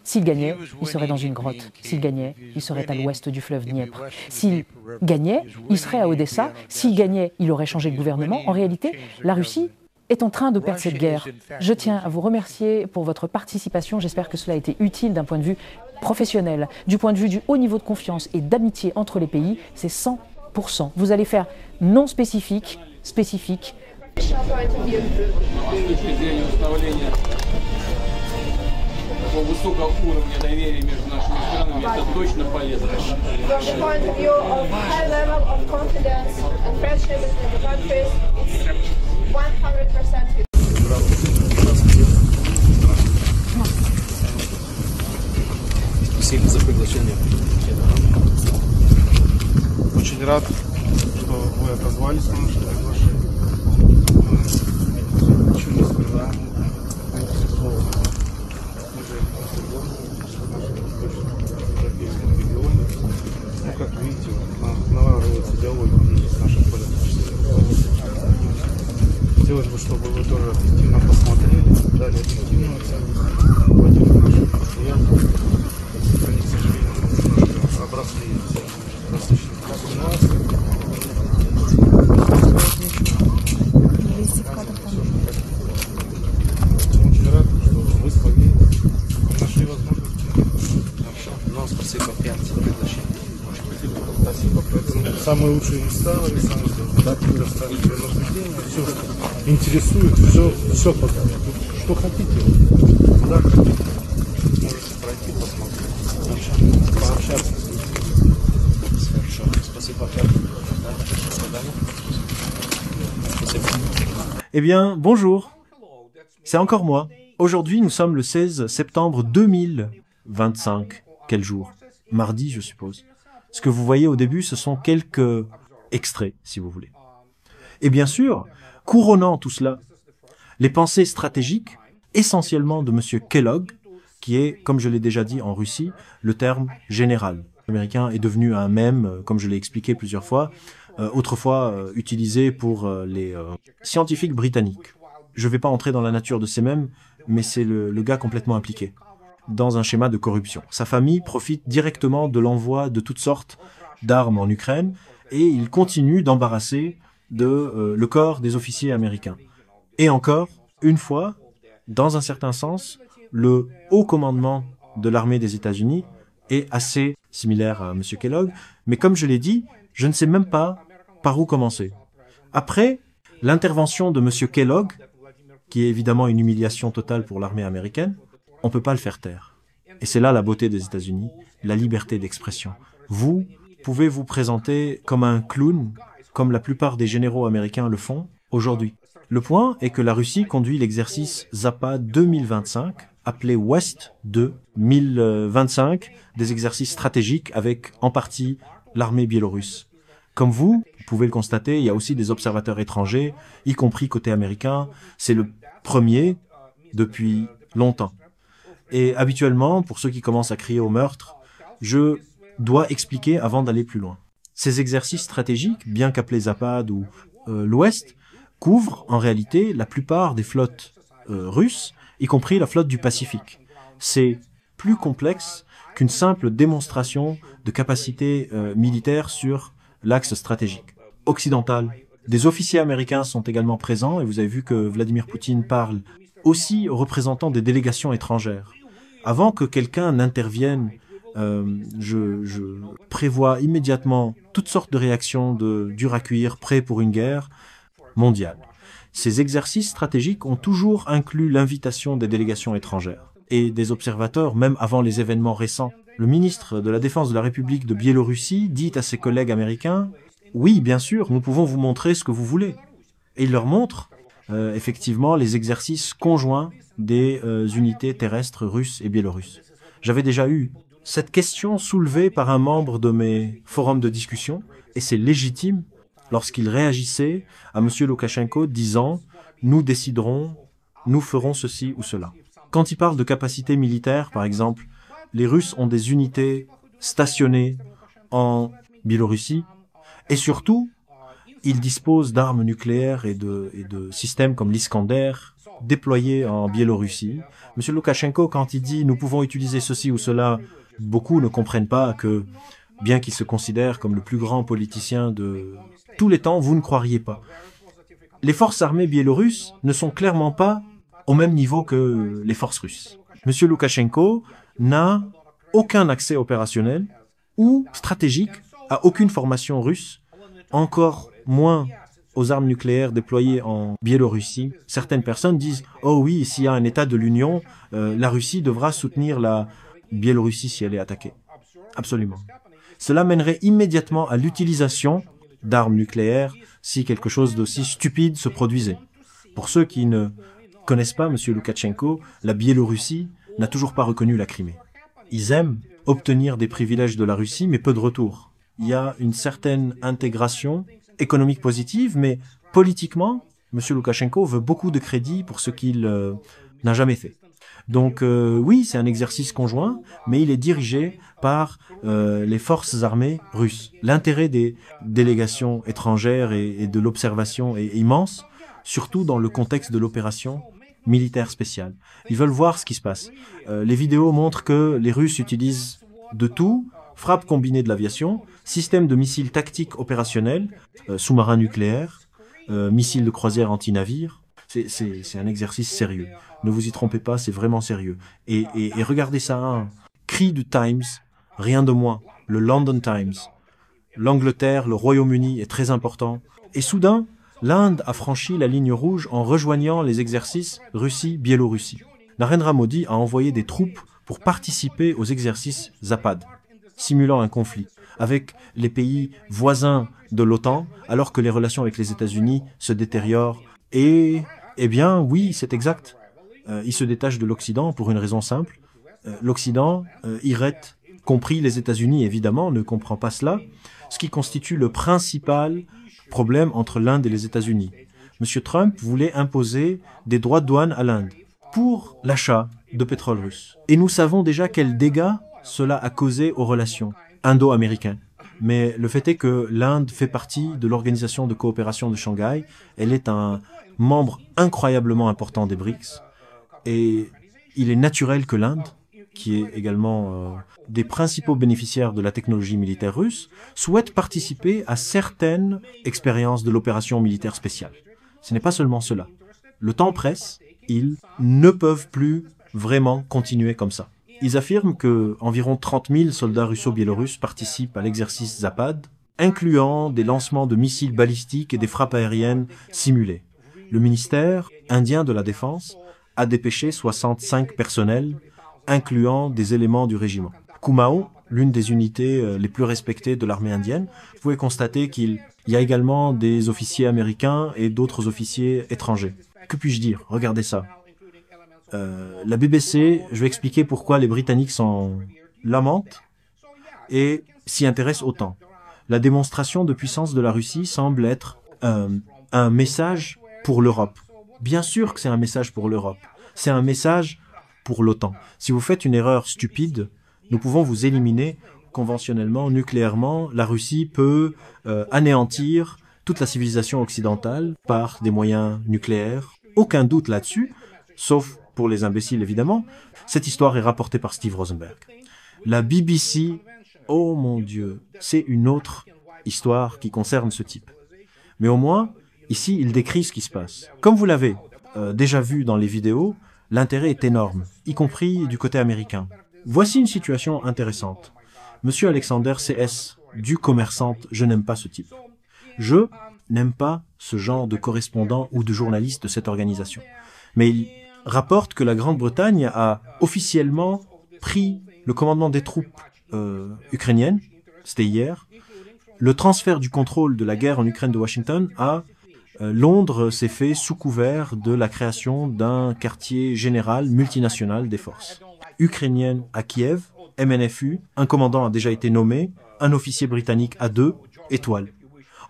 S'il gagnait, il serait dans une grotte. S'il gagnait, il serait à l'ouest du fleuve Dniepr. S'il gagnait, il serait à Odessa. S'il gagnait, il aurait changé de gouvernement. En réalité, la Russie est en train de perdre cette guerre. Je tiens à vous remercier pour votre participation. J'espère que cela a été utile d'un point de vue professionnel, du point de vue du haut niveau de confiance et d'amitié entre les pays. C'est 100%. Vous allez faire non spécifique, spécifique. Такого высокого уровня доверия между нашими странами, это точно полезно. From the point of view of high level of confidence and friendship between the countries, it's 100%. Спасибо за приглашение. Очень рад, что вы отозвались на наше приглашение. Хочу не скрывать. Ну, как видите, налаживается диалог с нашим политическим руководством. Хотелось бы, чтобы вы тоже объективно посмотрели, дали объективную оценку наших предприятий. Они, к сожалению, немножко обросли различными ситуациями. Очень рад, что вы смогли нашли возможности. Ну, спасибо опять за приглашение. Спасибо. Поэтому самые лучшие места, Александр, предоставить для наблюдения. Все, что интересует, все показывает. Что хотите, куда хотите, можете пройти, посмотреть, пообщаться. Хорошо. Спасибо опять. До свидания. Спасибо. Eh bien, bonjour. C'est encore moi. Aujourd'hui, nous sommes le 16 septembre 2025. Quel jour? Mardi, je suppose. Ce que vous voyez au début, ce sont quelques extraits, si vous voulez. Et bien sûr, couronnant tout cela, les pensées stratégiques, essentiellement de M. Kellogg, qui est, comme je l'ai déjà dit en Russie, le terme général. L'américain est devenu un mème, comme je l'ai expliqué plusieurs fois, autrefois utilisé pour les scientifiques britanniques. Je ne vais pas entrer dans la nature de ces mèmes, mais c'est le gars complètement impliqué dans un schéma de corruption. Sa famille profite directement de l'envoi de toutes sortes d'armes en Ukraine et il continue d'embarrasser le corps des officiers américains. Et encore, une fois, dans un certain sens, le haut commandement de l'armée des États-Unis est assez similaire à M. Kellogg, mais comme je l'ai dit, je ne sais même pas par où commencer. Après l'intervention de M. Kellogg, qui est évidemment une humiliation totale pour l'armée américaine, on ne peut pas le faire taire. Et c'est là la beauté des États-Unis, la liberté d'expression. Vous pouvez vous présenter comme un clown, comme la plupart des généraux américains le font aujourd'hui. Le point est que la Russie conduit l'exercice Zapad 2025, appelé West 2025, des exercices stratégiques avec en partie l'armée biélorusse. Comme vous pouvez le constater, il y a aussi des observateurs étrangers, y compris côté américain. C'est le premier depuis longtemps. Et habituellement, pour ceux qui commencent à crier au meurtre, je dois expliquer avant d'aller plus loin. Ces exercices stratégiques, bien qu'appelés Zapad ou l'Ouest, couvrent en réalité la plupart des flottes russes, y compris la flotte du Pacifique. C'est plus complexe qu'une simple démonstration de capacité militaire sur l'axe stratégique occidental. Des officiers américains sont également présents et vous avez vu que Vladimir Poutine parle aussi aux représentants des délégations étrangères. Avant que quelqu'un n'intervienne, je prévois immédiatement toutes sortes de réactions de dur à cuire, prêts pour une guerre mondiale. Ces exercices stratégiques ont toujours inclus l'invitation des délégations étrangères et des observateurs, même avant les événements récents. Le ministre de la Défense de la République de Biélorussie dit à ses collègues américains « Oui, bien sûr, nous pouvons vous montrer ce que vous voulez ». Et il leur montre effectivement les exercices conjoints des unités terrestres russes et biélorusses. J'avais déjà eu cette question soulevée par un membre de mes forums de discussion, et c'est légitime lorsqu'il réagissait à M. Loukachenko disant « Nous déciderons, nous ferons ceci ou cela ». Quand il parle de capacité militaire, par exemple, les Russes ont des unités stationnées en Biélorussie, et surtout, ils disposent d'armes nucléaires et de systèmes comme l'Iskander déployés en Biélorussie. M. Loukachenko, quand il dit « nous pouvons utiliser ceci ou cela », beaucoup ne comprennent pas que, bien qu'il se considère comme le plus grand politicien de tous les temps, vous ne croiriez pas. Les forces armées biélorusses ne sont clairement pas au même niveau que les forces russes. M. Loukachenko n'a aucun accès opérationnel ou stratégique à aucune formation russe, encore moins aux armes nucléaires déployées en Biélorussie. Certaines personnes disent « Oh oui, s'il y a un État de l'Union, la Russie devra soutenir la Biélorussie si elle est attaquée. » Absolument. Cela mènerait immédiatement à l'utilisation d'armes nucléaires si quelque chose d'aussi stupide se produisait. Pour ceux qui ne connaissent pas M. Loukachenko, la Biélorussie n'a toujours pas reconnu la Crimée. Ils aiment obtenir des privilèges de la Russie, mais peu de retour. Il y a une certaine intégration économique positive, mais politiquement, M. Loukachenko veut beaucoup de crédit pour ce qu'il n'a jamais fait. Donc oui, c'est un exercice conjoint, mais il est dirigé par les forces armées russes. L'intérêt des délégations étrangères et de l'observation est immense, surtout dans le contexte de l'opération militaire spéciale. Ils veulent voir ce qui se passe. Les vidéos montrent que les Russes utilisent de tout, frappes combinées de l'aviation, systèmes de missiles tactiques opérationnels, sous-marins nucléaires, missiles de croisière anti-navires. C'est un exercice sérieux. Ne vous y trompez pas, c'est vraiment sérieux. Et regardez ça, un cri du Times, rien de moins, le London Times. L'Angleterre, le Royaume-Uni est très important. Et soudain, l'Inde a franchi la ligne rouge en rejoignant les exercices Russie-Biélorussie. Narendra Modi a envoyé des troupes pour participer aux exercices Zapad, simulant un conflit, avec les pays voisins de l'OTAN, alors que les relations avec les États-Unis se détériorent. Et, eh bien, oui, c'est exact. Il se détache de l'Occident pour une raison simple. L'Occident, compris les États-Unis évidemment, ne comprend pas cela, ce qui constitue le principal problème entre l'Inde et les États-Unis. M. Trump voulait imposer des droits de douane à l'Inde pour l'achat de pétrole russe. Et nous savons déjà quels dégâts cela a causé aux relations indo-américaines. Mais le fait est que l'Inde fait partie de l'Organisation de coopération de Shanghai. Elle est un membre incroyablement important des BRICS. Et il est naturel que l'Inde, qui est également des principaux bénéficiaires de la technologie militaire russe, souhaite participer à certaines expériences de l'opération militaire spéciale. Ce n'est pas seulement cela. Le temps presse, ils ne peuvent plus vraiment continuer comme ça. Ils affirment que environ 30 000 soldats russo-biélorusses participent à l'exercice Zapad, incluant des lancements de missiles balistiques et des frappes aériennes simulées. Le ministère indien de la Défense a dépêché 65 personnels, incluant des éléments du régiment. Kumaon, l'une des unités les plus respectées de l'armée indienne, vous pouvez constater qu'il y a également des officiers américains et d'autres officiers étrangers. Que puis-je dire? Regardez ça. La BBC, je vais expliquer pourquoi les Britanniques s'en lamentent et s'y intéressent autant. La démonstration de puissance de la Russie semble être un message pour l'Europe. Bien sûr que c'est un message pour l'Europe. C'est un message pour l'OTAN. Si vous faites une erreur stupide, nous pouvons vous éliminer conventionnellement, nucléairement. La Russie peut anéantir toute la civilisation occidentale par des moyens nucléaires. Aucun doute là-dessus, sauf pour les imbéciles évidemment. Cette histoire est rapportée par Steve Rosenberg. La BBC, oh mon Dieu, c'est une autre histoire qui concerne ce type. Mais au moins, ici, il décrit ce qui se passe. Comme vous l'avez déjà vu dans les vidéos, l'intérêt est énorme, y compris du côté américain. Voici une situation intéressante. Monsieur Alexander CS, du commerçante, je n'aime pas ce type. Je n'aime pas ce genre de correspondant ou de journaliste de cette organisation. Mais il rapporte que la Grande-Bretagne a officiellement pris le commandement des troupes ukrainiennes, c'était hier. Le transfert du contrôle de la guerre en Ukraine de Washington à Londres s'est fait sous couvert de la création d'un quartier général multinational des forces ukrainiennes à Kiev, MNFU, un commandant a déjà été nommé, un officier britannique à 2 étoiles.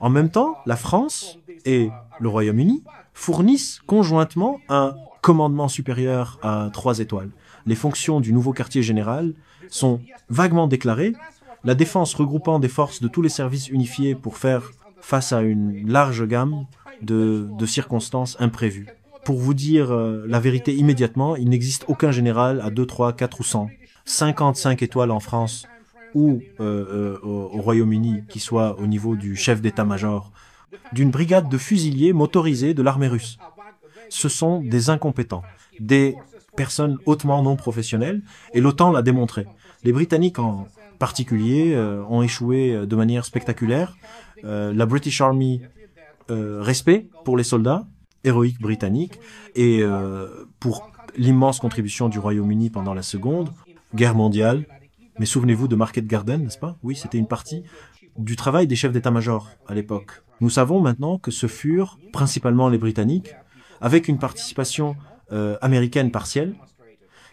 En même temps, la France et le Royaume-Uni fournissent conjointement un commandement supérieur à 3 étoiles. Les fonctions du nouveau quartier général sont vaguement déclarées, la défense regroupant des forces de tous les services unifiés pour faire face à une large gamme de circonstances imprévues. Pour vous dire la vérité immédiatement, il n'existe aucun général à 2, 3, 4 ou 100. 55 étoiles en France ou au Royaume-Uni qui soit au niveau du chef d'état-major d'une brigade de fusiliers motorisés de l'armée russe. Ce sont des incompétents, des personnes hautement non professionnelles, et l'OTAN l'a démontré. Les Britanniques en particulier ont échoué de manière spectaculaire. La British Army, respect pour les soldats héroïques britanniques, et pour l'immense contribution du Royaume-Uni pendant la Seconde Guerre mondiale. Mais souvenez-vous de Market Garden, n'est-ce pas? Oui, c'était une partie du travail des chefs d'état-major à l'époque. Nous savons maintenant que ce furent principalement les Britanniques, avec une participation américaine partielle,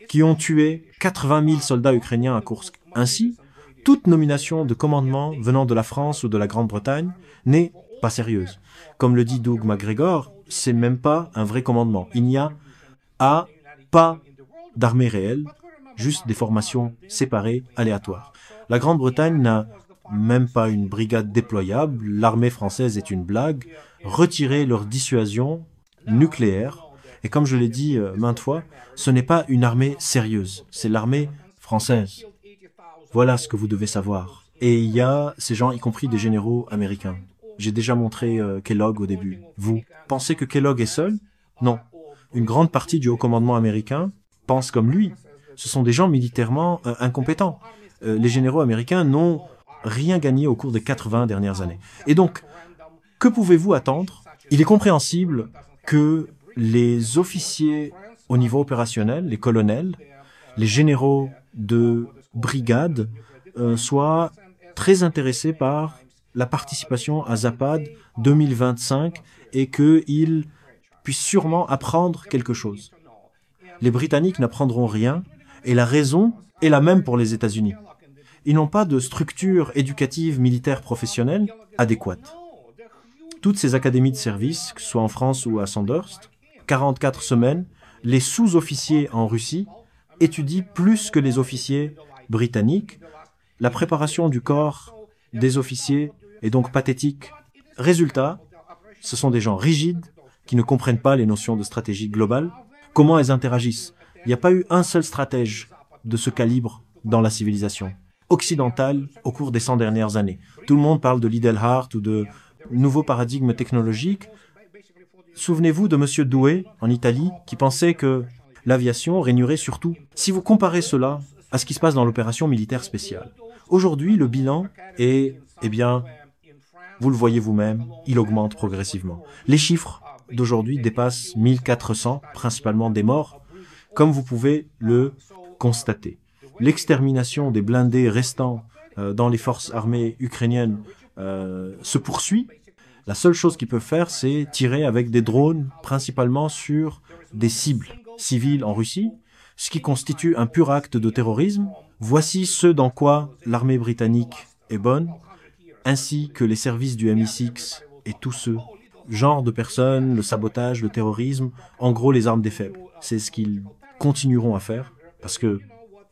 qui ont tué 80 000 soldats ukrainiens à Koursk. Ainsi, toute nomination de commandement venant de la France ou de la Grande-Bretagne n'est pas sérieuse. Comme le dit Doug McGregor, c'est même pas un vrai commandement. Il n'y a pas d'armée réelle, juste des formations séparées, aléatoires. La Grande-Bretagne n'a même pas une brigade déployable, l'armée française est une blague. Retirez leur dissuasion nucléaire, et comme je l'ai dit maintes fois, ce n'est pas une armée sérieuse, c'est l'armée française. Voilà ce que vous devez savoir. Et il y a ces gens, y compris des généraux américains. J'ai déjà montré Kellogg au début. Vous pensez que Kellogg est seul? Non. Une grande partie du haut commandement américain pense comme lui. Ce sont des gens militairement incompétents. Les généraux américains n'ont rien gagné au cours des 80 dernières années. Et donc, que pouvez-vous attendre? Il est compréhensible que les officiers au niveau opérationnel, les colonels, les généraux de brigade soient très intéressés par la participation à Zapad 2025 et qu'ils puissent sûrement apprendre quelque chose. Les Britanniques n'apprendront rien et la raison est la même pour les États-Unis. Ils n'ont pas de structure éducative militaire professionnelle adéquate. Toutes ces académies de service, que ce soit en France ou à Sandhurst, 44 semaines, les sous-officiers en Russie étudient plus que les officiers britanniques. La préparation du corps des officiers est donc pathétique. Résultat, ce sont des gens rigides qui ne comprennent pas les notions de stratégie globale. Comment elles interagissent? Il n'y a pas eu un seul stratège de ce calibre dans la civilisation occidentale au cours des 100 dernières années. Tout le monde parle de l'Idelhart ou de nouveaux paradigmes technologiques. Souvenez-vous de M. Douai, en Italie, qui pensait que l'aviation régnerait sur tout. Si vous comparez cela à ce qui se passe dans l'opération militaire spéciale, aujourd'hui, le bilan est, eh bien, vous le voyez vous-même, il augmente progressivement. Les chiffres d'aujourd'hui dépassent 1400, principalement des morts, comme vous pouvez le constater. L'extermination des blindés restants dans les forces armées ukrainiennes se poursuit. La seule chose qu'ils peuvent faire, c'est tirer avec des drones, principalement sur des cibles civiles en Russie, ce qui constitue un pur acte de terrorisme. Voici ce dans quoi l'armée britannique est bonne, ainsi que les services du MI6 et tous ce genre de personnes, le sabotage, le terrorisme, en gros les armes des faibles. C'est ce qu'ils continueront à faire, parce que,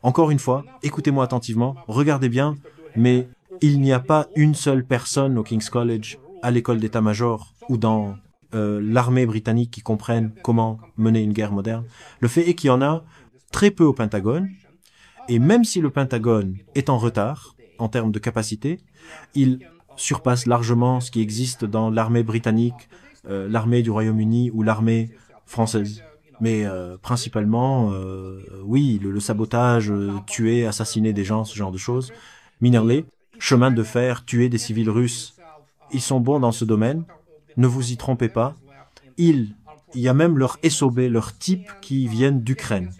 encore une fois, écoutez-moi attentivement, regardez bien, mais il n'y a pas une seule personne au King's College, à l'école d'état-major ou dans l'armée britannique qui comprenne comment mener une guerre moderne. Le fait est qu'il y en a très peu au Pentagone, et même si le Pentagone est en retard en termes de capacité, il surpasse largement ce qui existe dans l'armée britannique, l'armée du Royaume-Uni ou l'armée française. Mais principalement, oui, le sabotage, tuer, assassiner des gens, ce genre de choses. Minerlé, chemin de fer, tuer des civils russes, ils sont bons dans ce domaine, ne vous y trompez pas. Il y a même leur SOB, leurs types qui viennent d'Ukraine.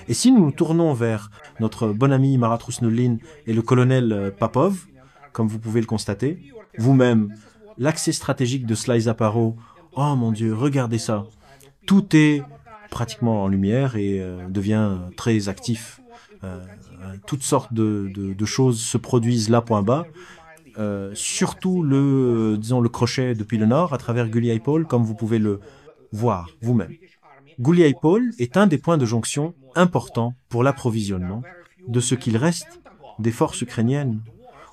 Et si nous nous tournons vers notre bon ami Marat Rusnullin et le colonel Papov, comme vous pouvez le constater, vous-même, l'accès stratégique de Sly Zaparo, oh mon Dieu, regardez ça, tout est pratiquement en lumière et devient très actif. Toutes sortes de choses se produisent là, point bas. Surtout le crochet depuis le nord à travers Guliaipol, comme vous pouvez le voir vous-même. Guliaipol est un des points de jonction importants pour l'approvisionnement de ce qu'il reste des forces ukrainiennes.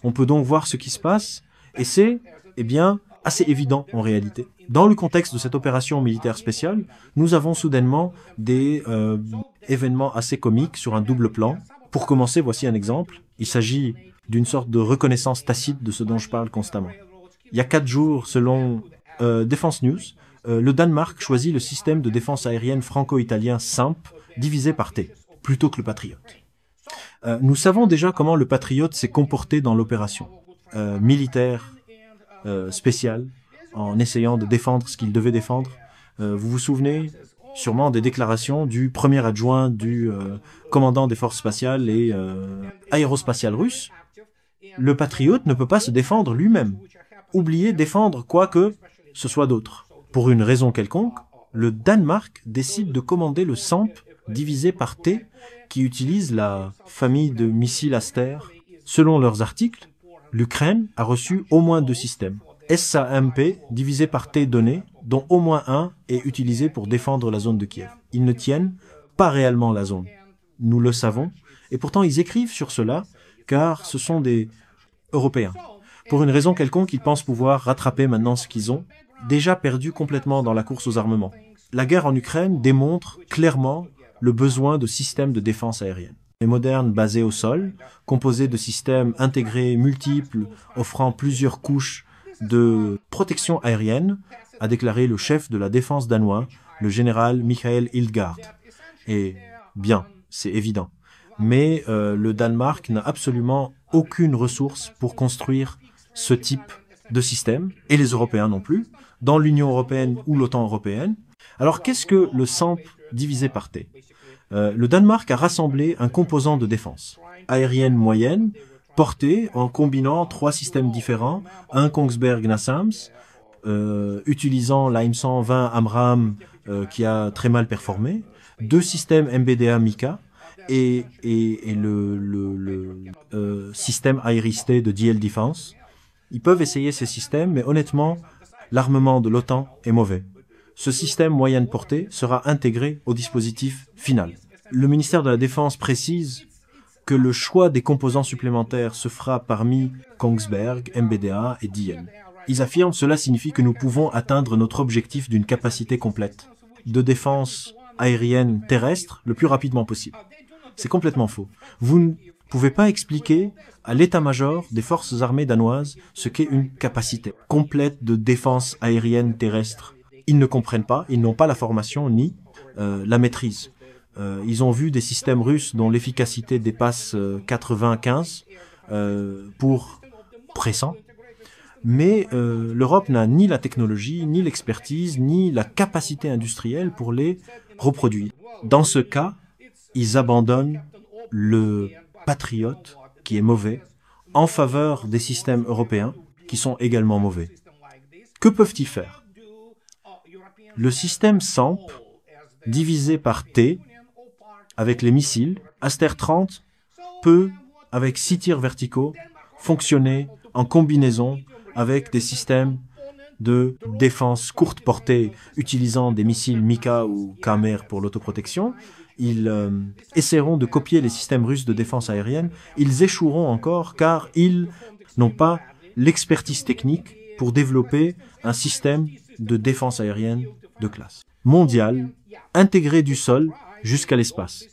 On peut donc voir ce qui se passe, et c'est, eh bien, assez évident en réalité. Dans le contexte de cette opération militaire spéciale, nous avons soudainement des événements assez comiques sur un double plan. Pour commencer, voici un exemple. Il s'agit d'une sorte de reconnaissance tacite de ce dont je parle constamment. Il y a 4 jours, selon Defense News, le Danemark choisit le système de défense aérienne franco-italien SAMP divisé par T, plutôt que le Patriot. Nous savons déjà comment le Patriot s'est comporté dans l'opération militaire spéciale, en essayant de défendre ce qu'il devait défendre. Vous vous souvenez sûrement des déclarations du premier adjoint du commandant des forces spatiales et aérospatiales russes. Le Patriot ne peut pas se défendre lui-même. Oubliez défendre quoi que ce soit d'autre. Pour une raison quelconque, le Danemark décide de commander le SAMP divisé par T, qui utilise la famille de missiles Aster. Selon leurs articles, l'Ukraine a reçu au moins 2 systèmes. SAMP divisé par T donné, dont au moins un est utilisé pour défendre la zone de Kiev. Ils ne tiennent pas réellement la zone. Nous le savons, et pourtant ils écrivent sur cela, car ce sont des Européens. Pour une raison quelconque, ils pensent pouvoir rattraper maintenant ce qu'ils ont, déjà perdu complètement dans la course aux armements. La guerre en Ukraine démontre clairement le besoin de systèmes de défense aérienne. Les modernes basés au sol, composés de systèmes intégrés multiples, offrant plusieurs couches de protection aérienne, a déclaré le chef de la défense danois, le général Michael Hildgaard. Et bien, c'est évident. Mais le Danemark n'a absolument aucune ressource pour construire ce type de système, et les Européens non plus, dans l'Union européenne ou l'OTAN européenne. Alors qu'est-ce que le SAMP divisé par T? Le Danemark a rassemblé un composant de défense aérienne moyenne, portée en combinant 3 systèmes différents, un Kongsberg NASAMS, utilisant l'AIM-120 AMRAAM qui a très mal performé, 2 systèmes MBDA Mika et le système Iris-T de DL Defense. Ils peuvent essayer ces systèmes, mais honnêtement, l'armement de l'OTAN est mauvais. Ce système moyenne portée sera intégré au dispositif final. Le ministère de la Défense précise que le choix des composants supplémentaires se fera parmi Kongsberg, MBDA et DL. Ils affirment cela signifie que nous pouvons atteindre notre objectif d'une capacité complète de défense aérienne terrestre le plus rapidement possible. C'est complètement faux. Vous ne pouvez pas expliquer à l'état-major des forces armées danoises ce qu'est une capacité complète de défense aérienne terrestre. Ils ne comprennent pas, ils n'ont pas la formation ni la maîtrise. Ils ont vu des systèmes russes dont l'efficacité dépasse 95 pour pressant. Mais l'Europe n'a ni la technologie, ni l'expertise, ni la capacité industrielle pour les reproduire. Dans ce cas, ils abandonnent le Patriot, qui est mauvais, en faveur des systèmes européens, qui sont également mauvais. Que peuvent-ils faire? Le système SAMP, divisé par T, avec les missiles, Aster 30, peut, avec 6 tirs verticaux, fonctionner en combinaison avec des systèmes de défense courte portée utilisant des missiles Mika ou Kamer pour l'autoprotection. Ils essaieront de copier les systèmes russes de défense aérienne. Ils échoueront encore car ils n'ont pas l'expertise technique pour développer un système de défense aérienne de classe mondiale, intégré du sol jusqu'à l'espace.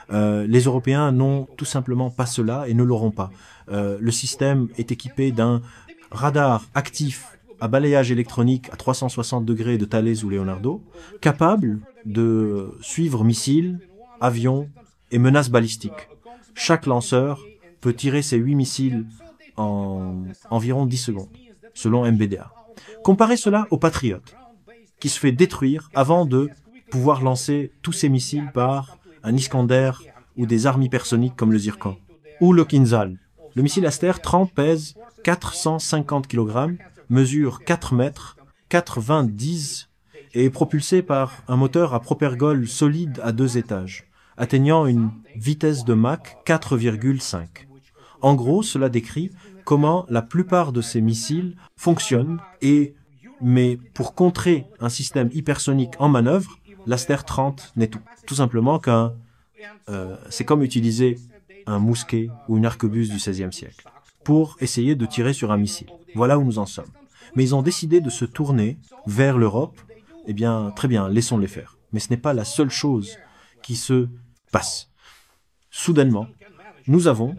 Les Européens n'ont tout simplement pas cela et ne l'auront pas. Le système est équipé d'un radar actif à balayage électronique à 360 degrés de Thales ou Leonardo, capable de suivre missiles, avions et menaces balistiques. Chaque lanceur peut tirer ses 8 missiles en environ 10 secondes, selon MBDA. Comparez cela au Patriot, qui se fait détruire avant de pouvoir lancer tous ses missiles par un Iskander ou des armes hypersoniques comme le Zircon. Ou le Kinzhal. Le missile Aster 30 pèse 450 kg, mesure 4 mètres, 4,20 et est propulsé par un moteur à propergol solide à 2 étages, atteignant une vitesse de Mach 4,5. En gros, cela décrit comment la plupart de ces missiles fonctionnent mais pour contrer un système hypersonique en manœuvre, l'Aster 30 n'est tout simplement qu'un... c'est comme utiliser un mousquet ou une arquebuse du XVIe siècle pour essayer de tirer sur un missile. Voilà où nous en sommes. Mais ils ont décidé de se tourner vers l'Europe. Eh bien, très bien, laissons-les faire. Mais ce n'est pas la seule chose qui se passe. Soudainement, nous avons,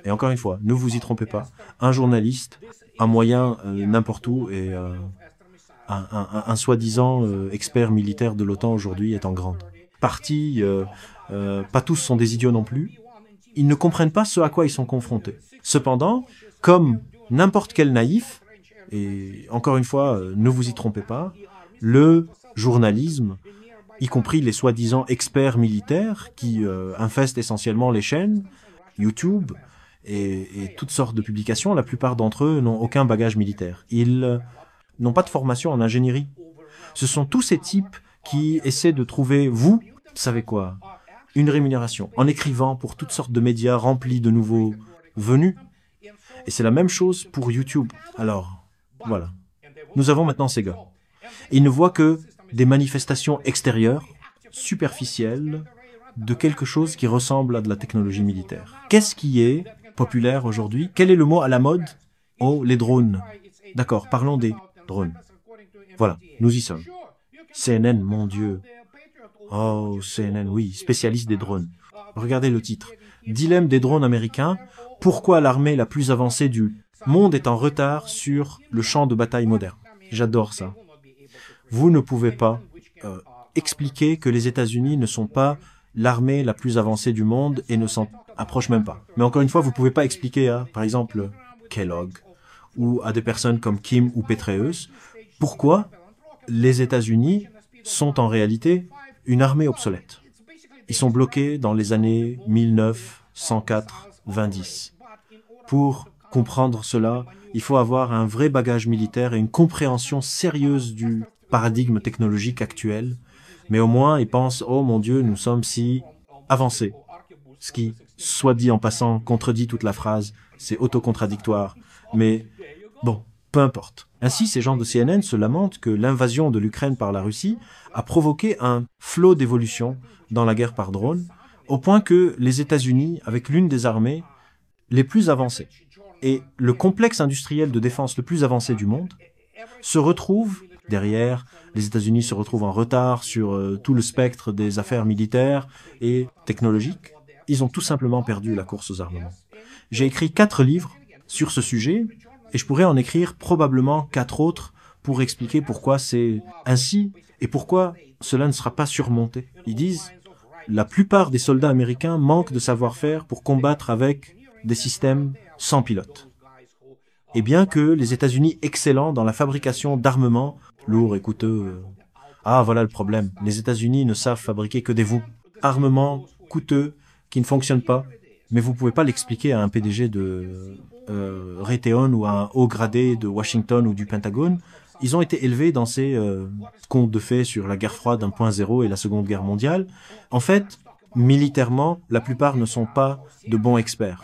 et encore une fois, ne vous y trompez pas, un journaliste, un moyen n'importe où, et un soi-disant expert militaire de l'OTAN aujourd'hui est en grande partie. Pas tous sont des idiots non plus. Ils ne comprennent pas ce à quoi ils sont confrontés. Cependant, comme n'importe quel naïf, et encore une fois, ne vous y trompez pas, le journalisme, y compris les soi-disant experts militaires qui infestent essentiellement les chaînes, YouTube et toutes sortes de publications, la plupart d'entre eux n'ont aucun bagage militaire. Ils n'ont pas de formation en ingénierie. Ce sont tous ces types qui essaient de trouver, vous savez quoi, une rémunération en écrivant pour toutes sortes de médias remplis de nouveaux venus. Et c'est la même chose pour YouTube. Alors, voilà. Nous avons maintenant ces gars. Ils ne voient que des manifestations extérieures, superficielles, de quelque chose qui ressemble à de la technologie militaire. Qu'est-ce qui est populaire aujourd'hui? Quel est le mot à la mode? Oh, les drones. D'accord, parlons des drones. Voilà, nous y sommes. CNN, mon Dieu. Oh, CNN, oui, spécialiste des drones. Regardez le titre. Dilemme des drones américains. Pourquoi l'armée la plus avancée du monde est en retard sur le champ de bataille moderne? J'adore ça. Vous ne pouvez pas expliquer que les États-Unis ne sont pas l'armée la plus avancée du monde et ne s'en approchent même pas. Mais encore une fois, vous ne pouvez pas expliquer à, par exemple, Kellogg ou à des personnes comme Kim ou Petraeus pourquoi les États-Unis sont en réalité une armée obsolète. Ils sont bloqués dans les années 1904-2010. Pour comprendre cela, il faut avoir un vrai bagage militaire et une compréhension sérieuse du paradigme technologique actuel. Mais au moins, ils pensent « Oh mon Dieu, nous sommes si avancés ». Ce qui, soit dit en passant, contredit toute la phrase, c'est autocontradictoire. Mais bon, peu importe. Ainsi, ces gens de CNN se lamentent que l'invasion de l'Ukraine par la Russie a provoqué un flot d'évolution dans la guerre par drone, au point que les États-Unis, avec l'une des armées les plus avancées, et le complexe industriel de défense le plus avancé du monde, se retrouvent derrière. Les États-Unis se retrouvent en retard sur tout le spectre des affaires militaires et technologiques. Ils ont tout simplement perdu la course aux armements. J'ai écrit 4 livres sur ce sujet, et je pourrais en écrire probablement 4 autres pour expliquer pourquoi c'est ainsi et pourquoi cela ne sera pas surmonté. Ils disent « La plupart des soldats américains manquent de savoir-faire pour combattre avec des systèmes sans pilote. » Et bien que les États-Unis excellents dans la fabrication d'armements lourds et coûteux... Ah, voilà le problème. Les États-Unis ne savent fabriquer que des armements coûteux qui ne fonctionnent pas. Mais vous ne pouvez pas l'expliquer à un PDG de Raytheon ou à un haut gradé de Washington ou du Pentagone. Ils ont été élevés dans ces contes de fées sur la guerre froide 1.0 et la Seconde Guerre mondiale. En fait, militairement, la plupart ne sont pas de bons experts.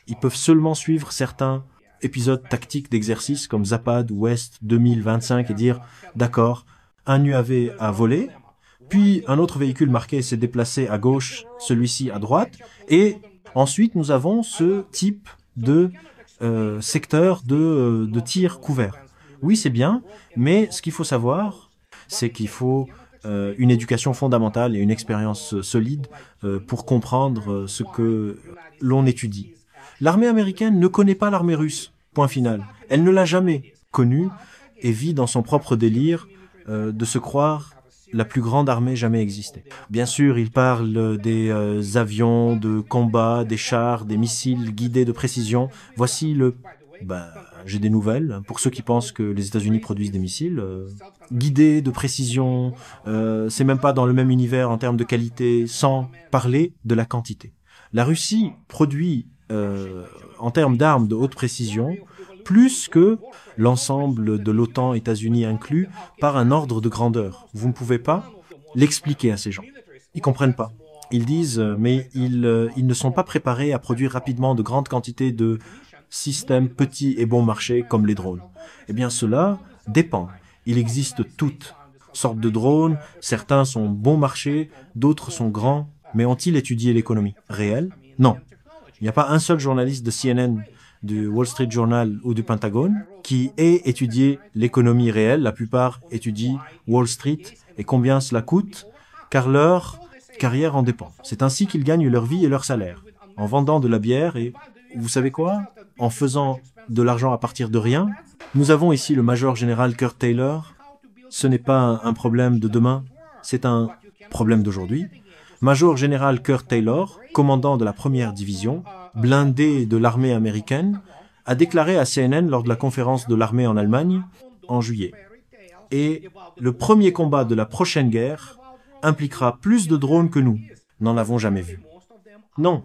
Ils peuvent seulement suivre certains épisodes tactiques d'exercice comme Zapad ou West 2025 et dire « D'accord, un UAV a volé, puis un autre véhicule marqué s'est déplacé à gauche, celui-ci à droite, et ensuite nous avons ce type de secteur de tir couvert. » Oui, c'est bien, mais ce qu'il faut savoir, c'est qu'il faut une éducation fondamentale et une expérience solide pour comprendre ce que l'on étudie. L'armée américaine ne connaît pas l'armée russe, point final. Elle ne l'a jamais connue et vit dans son propre délire de se croire la plus grande armée jamais existée. Bien sûr, il parle des avions de combat, des chars, des missiles guidés de précision. Voici le... j'ai des nouvelles. Pour ceux qui pensent que les États-Unis produisent des missiles, guidés de précision, c'est même pas dans le même univers en termes de qualité, sans parler de la quantité. La Russie produit, en termes d'armes de haute précision, plus que l'ensemble de l'OTAN, États-Unis inclus, par un ordre de grandeur. Vous ne pouvez pas l'expliquer à ces gens. Ils comprennent pas. Ils disent, mais ils ne sont pas préparés à produire rapidement de grandes quantités de systèmes petits et bon marché comme les drones. Eh bien, cela dépend. Il existe toutes sortes de drones. Certains sont bon marché, d'autres sont grands. Mais ont-ils étudié l'économie réelle? Non. Il n'y a pas un seul journaliste de CNN du Wall Street Journal ou du Pentagone, qui aient étudié l'économie réelle. La plupart étudient Wall Street et combien cela coûte, car leur carrière en dépend. C'est ainsi qu'ils gagnent leur vie et leur salaire, en vendant de la bière et, vous savez quoi, en faisant de l'argent à partir de rien. Nous avons ici le major général Kurt Taylor. Ce n'est pas un problème de demain, c'est un problème d'aujourd'hui. Major général Kurt Taylor, commandant de la première division, blindé de l'armée américaine, a déclaré à CNN lors de la conférence de l'armée en Allemagne en juillet. Et le premier combat de la prochaine guerre impliquera plus de drones que nous n'en avons jamais vu. Non,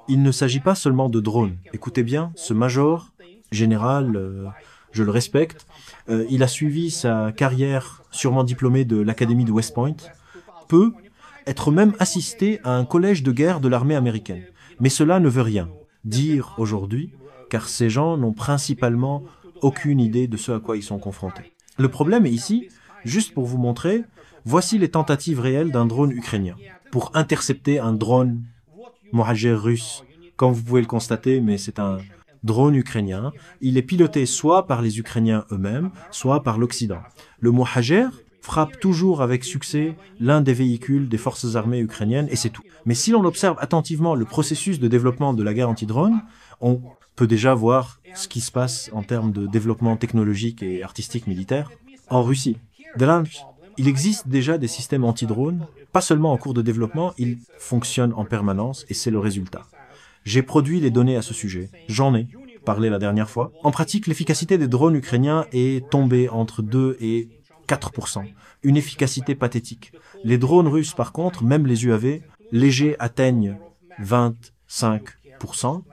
il ne s'agit pas seulement de drones. Écoutez bien, ce major général, je le respecte, il a suivi sa carrière sûrement diplômé de l'académie de West Point, peut être même assisté à un collège de guerre de l'armée américaine. Mais cela ne veut rien dire aujourd'hui, car ces gens n'ont principalement aucune idée de ce à quoi ils sont confrontés. Le problème est ici, juste pour vous montrer, voici les tentatives réelles d'un drone ukrainien pour intercepter un drone Mohajer russe. Comme vous pouvez le constater, mais c'est un drone ukrainien. Il est piloté soit par les Ukrainiens eux-mêmes, soit par l'Occident. Le Mohajer frappe toujours avec succès l'un des véhicules des forces armées ukrainiennes, et c'est tout. Mais si l'on observe attentivement le processus de développement de la guerre anti-drone, on peut déjà voir ce qui se passe en termes de développement technologique et artistique militaire en Russie. De là, il existe déjà des systèmes anti-drones, pas seulement en cours de développement, ils fonctionnent en permanence, et c'est le résultat. J'ai produit les données à ce sujet, j'en ai parlé la dernière fois. En pratique, l'efficacité des drones ukrainiens est tombée entre 2 et 4%. Une efficacité pathétique. Les drones russes, par contre, même les UAV, légers atteignent 25%,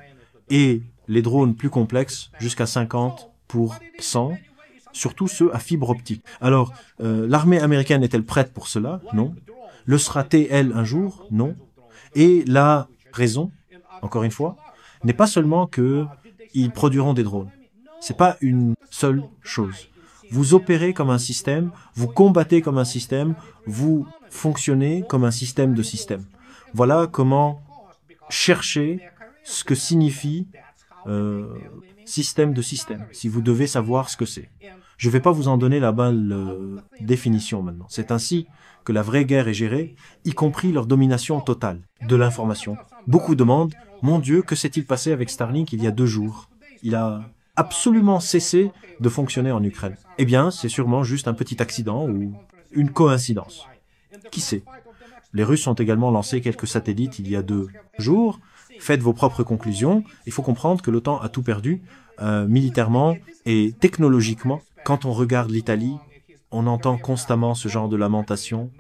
et les drones plus complexes jusqu'à 50%, surtout ceux à fibre optique. Alors, l'armée américaine est-elle prête pour cela? Non. Le sera-t-elle un jour? Non. Et la raison, encore une fois, n'est pas seulement qu'ils produiront des drones. C'est pas une seule chose. Vous opérez comme un système, vous combattez comme un système, vous fonctionnez comme un système de système. Voilà comment chercher ce que signifie système de système, si vous devez savoir ce que c'est. Je ne vais pas vous en donner la bonne définition maintenant. C'est ainsi que la vraie guerre est gérée, y compris leur domination totale de l'information. Beaucoup demandent, mon Dieu, que s'est-il passé avec Starlink il y a 2 jours? Il a absolument cessé de fonctionner en Ukraine. Eh bien, c'est sûrement juste un petit accident ou une coïncidence. Qui sait? Les Russes ont également lancé quelques satellites il y a 2 jours. Faites vos propres conclusions. Il faut comprendre que l'OTAN a tout perdu, militairement et technologiquement. Quand on regarde l'Italie, on entend constamment ce genre de lamentation.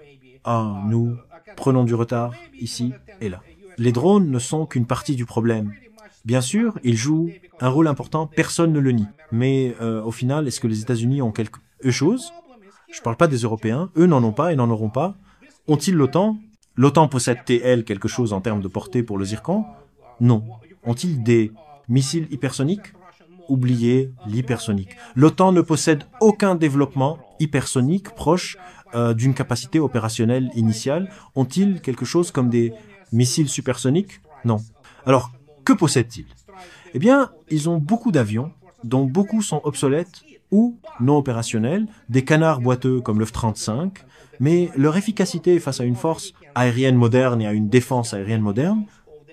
Ah, nous prenons du retard ici et là. Les drones ne sont qu'une partie du problème. Bien sûr, ils jouent un rôle important, personne ne le nie. Mais au final, est-ce que les États-Unis ont quelque chose? Je ne parle pas des Européens, eux n'en ont pas et n'en auront pas. Ont-ils l'OTAN? L'OTAN possède-t-elle quelque chose en termes de portée pour le Zircon? Non. Ont-ils des missiles hypersoniques? Oubliez l'hypersonique. L'OTAN ne possède aucun développement hypersonique proche d'une capacité opérationnelle initiale. Ont-ils quelque chose comme des missiles supersoniques? Non. Alors, que possèdent-ils? Eh bien, ils ont beaucoup d'avions, dont beaucoup sont obsolètes ou non opérationnels, des canards boiteux comme le F-35, mais leur efficacité face à une force aérienne moderne et à une défense aérienne moderne,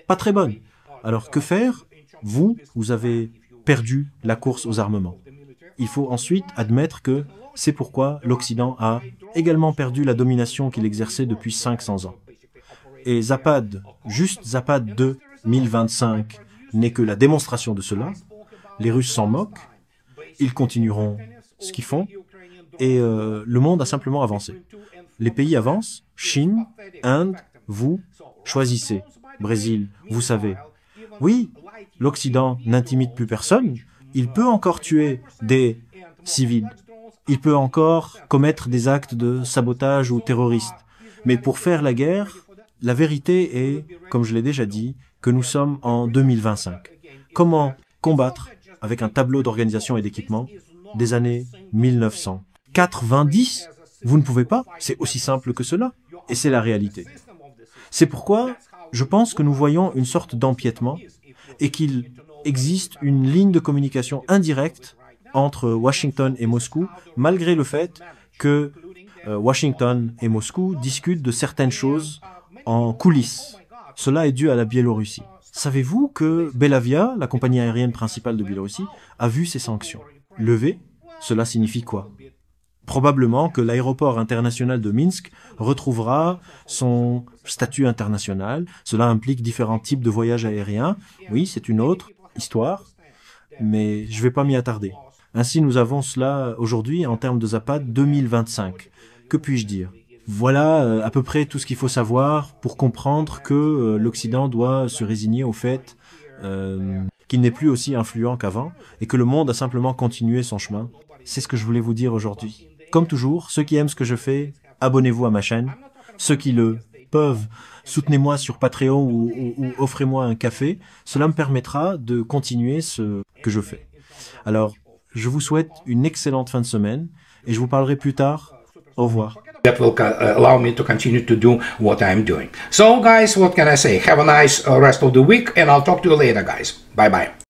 pas très bonne. Alors, que faire? Vous avez perdu la course aux armements. Il faut ensuite admettre que c'est pourquoi l'Occident a également perdu la domination qu'il exerçait depuis 500 ans. Et Zapad, juste Zapad 2025, n'est que la démonstration de cela. Les Russes s'en moquent, ils continueront ce qu'ils font, et le monde a simplement avancé. Les pays avancent, Chine, Inde, vous, choisissez. Brésil, vous savez. Oui, l'Occident n'intimide plus personne, il peut encore tuer des civils, il peut encore commettre des actes de sabotage ou terroristes. Mais pour faire la guerre, la vérité est, comme je l'ai déjà dit, que nous sommes en 2025. Comment combattre avec un tableau d'organisation et d'équipement des années 1900? 90, vous ne pouvez pas, c'est aussi simple que cela, et c'est la réalité. C'est pourquoi je pense que nous voyons une sorte d'empiètement et qu'il existe une ligne de communication indirecte entre Washington et Moscou, malgré le fait que Washington et Moscou discutent de certaines choses en coulisses. Cela est dû à la Biélorussie. Savez-vous que Belavia, la compagnie aérienne principale de Biélorussie, a vu ces sanctions levées? Cela signifie quoi? Probablement que l'aéroport international de Minsk retrouvera son statut international. Cela implique différents types de voyages aériens. Oui, c'est une autre histoire, mais je ne vais pas m'y attarder. Ainsi, nous avons cela aujourd'hui en termes de Zapad 2025. Que puis-je dire? Voilà à peu près tout ce qu'il faut savoir pour comprendre que l'Occident doit se résigner au fait qu'il n'est plus aussi influent qu'avant et que le monde a simplement continué son chemin. C'est ce que je voulais vous dire aujourd'hui. Comme toujours, ceux qui aiment ce que je fais, abonnez-vous à ma chaîne. Ceux qui le peuvent, soutenez-moi sur Patreon ou offrez-moi un café. Cela me permettra de continuer ce que je fais. Alors, je vous souhaite une excellente fin de semaine et je vous parlerai plus tard. Au revoir. That will allow me to continue to do what I'm doing. So guys, what can I say? Have a nice rest of the week and I'll talk to you later, guys. Bye bye.